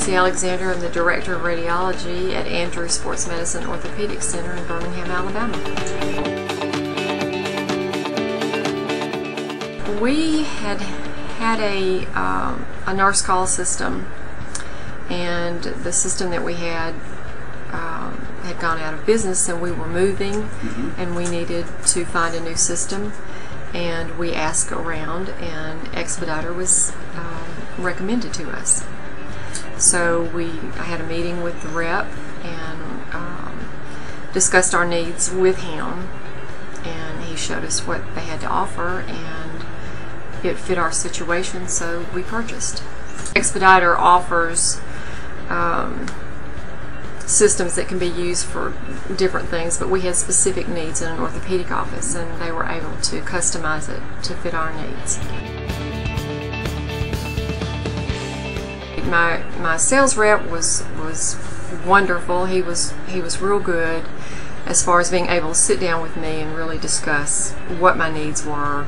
Nancy Alexander. I'm the Director of Radiology at Andrews Sports Medicine Orthopedic Center in Birmingham, Alabama. We had a nurse call system, and the system that we had gone out of business, and we were moving, and we needed to find a new system, and we asked around, and Expeditor was recommended to us. So I had a meeting with the rep and discussed our needs with him, and he showed us what they had to offer, and it fit our situation, so we purchased. Expeditor offers systems that can be used for different things, but we had specific needs in an orthopedic office, and they were able to customize it to fit our needs. My sales rep was wonderful. He was real good as far as being able to sit down with me and really discuss what my needs were,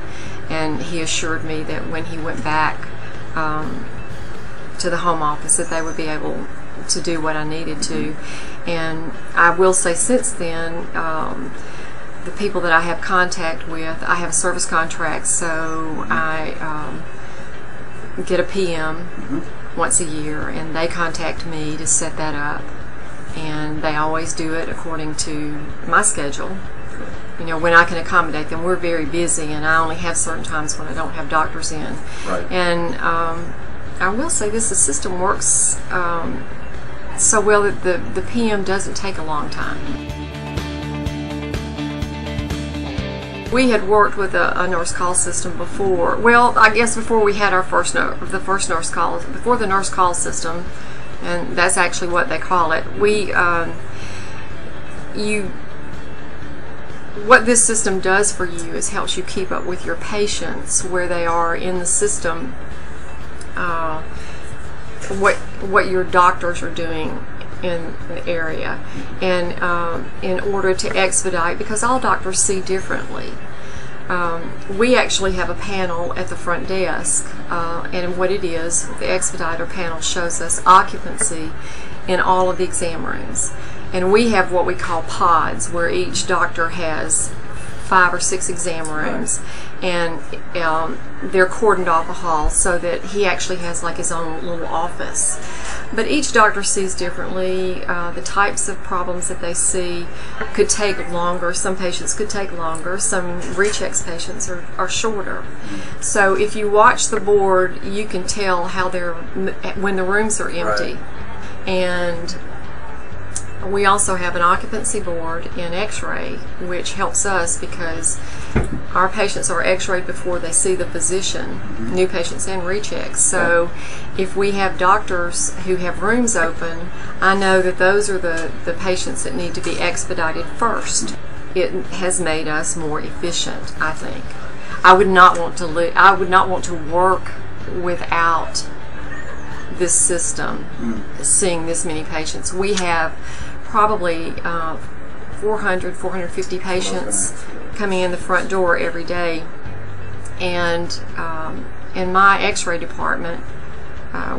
and he assured me that when he went back to the home office that they would be able to do what I needed to. And I will say, since then, the people that I have contact with, I have a service contract, so I get a PM once a year, and they contact me to set that up, and they always do it according to my schedule, you know, when I can accommodate them. We're very busy, and I only have certain times when I don't have doctors in. Right. And I will say this, the system works so well that the PM doesn't take a long time. We had worked with a nurse call system before. Well, I guess before we had our the first nurse call, before the nurse call system, and that's actually what they call it. What this system does for you is helps you keep up with your patients where they are in the system. What your doctors are doing in the area, and in order to expedite, because all doctors see differently. We actually have a panel at the front desk, and what it is, the Expeditor panel shows us occupancy in all of the exam rooms, and we have what we call pods, where each doctor has 5 or 6 exam rooms, and they're cordoned off a hall so that he actually has like his own little office. But each doctor sees differently. The types of problems that they see could take longer. Some patients could take longer. Some rechecks patients are shorter. So if you watch the board, you can tell how when the rooms are empty. Right. And we also have an occupancy board in X-ray, which helps us because our patients are X-rayed before they see the physician, new patients and rechecks. So if we have doctors who have rooms open, I know that those are the patients that need to be expedited first. It has made us more efficient, I think. I would not want to work without this system, seeing this many patients. We have probably 450 patients coming in the front door every day, and in my X-ray department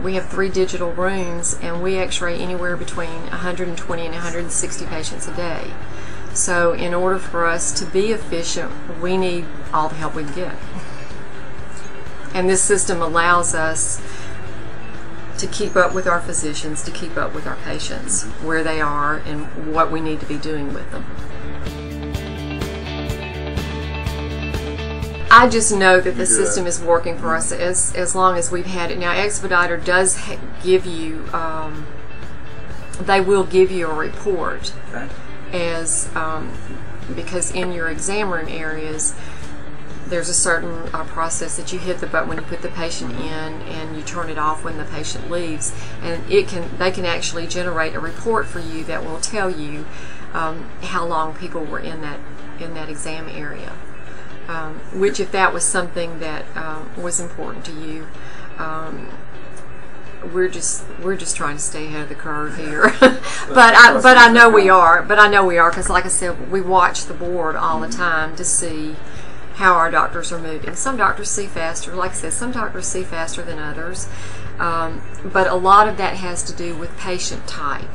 we have 3 digital rooms, and we X-ray anywhere between 120 and 160 patients a day. So in order for us to be efficient, we need all the help we can get, and this system allows us to keep up with our physicians, to keep up with our patients, where they are and what we need to be doing with them. I just know that the system is working for us as long as we've had it. Now, Expeditor does give you, they will give you a report, because in your exam room areas, there's a certain process that you hit the button when you put the patient in, and you turn it off when the patient leaves, and they can actually generate a report for you that will tell you how long people were in that exam area. Which, if that was something that was important to you, we're just trying to stay ahead of the curve here. but I know we are. But I know we are, because, like I said, we watch the board all the time to see how our doctors are moving. Some doctors see faster. Like I said, some doctors see faster than others. But a lot of that has to do with patient type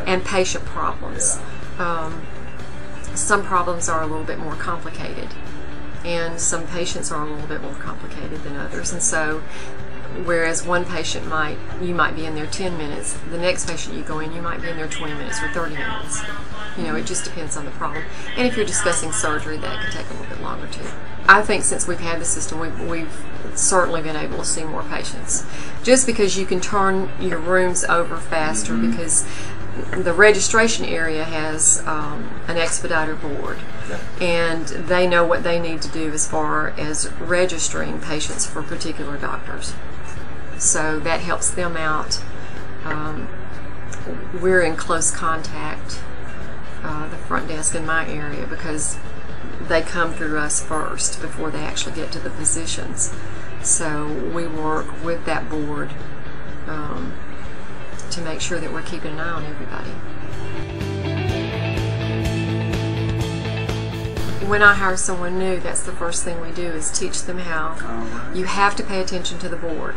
and patient problems. Some problems are a little bit more complicated, and some patients are a little bit more complicated than others. And so, whereas one patient you might be in there 10 minutes, the next patient you go in, you might be in there 20 minutes or 30 minutes. You know, it just depends on the problem. And if you're discussing surgery, that can take a little bit longer too. I think since we've had the system, we've certainly been able to see more patients. Just because you can turn your rooms over faster, because the registration area has an Expeditor board, and they know what they need to do as far as registering patients for particular doctors. So that helps them out. We're in close contact, the front desk in my area, because they come through us first before they actually get to the physicians. So we work with that board to make sure that we're keeping an eye on everybody. When I hire someone new, that's the first thing we do, is teach them how. You have to pay attention to the board.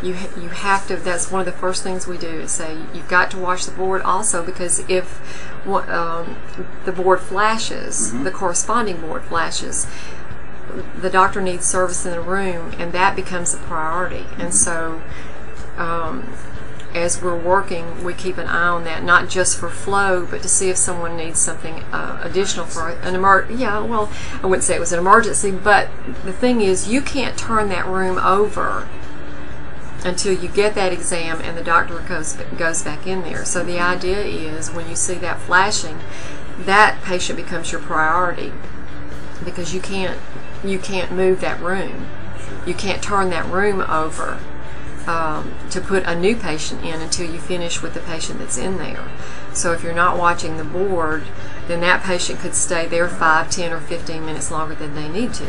You have to, that's one of the first things we do, is say you've got to watch the board also, because if the board flashes, the corresponding board flashes, the doctor needs service in the room, and that becomes a priority. And so as we're working, we keep an eye on that, not just for flow, but to see if someone needs something additional for an well, I wouldn't say it was an emergency, but the thing is, you can't turn that room over until you get that exam and the doctor goes back in there. So the idea is, when you see that flashing, that patient becomes your priority, because you can't move that room. You can't turn that room over to put a new patient in until you finish with the patient that's in there. So if you're not watching the board, then that patient could stay there 5, 10, or 15 minutes longer than they need to.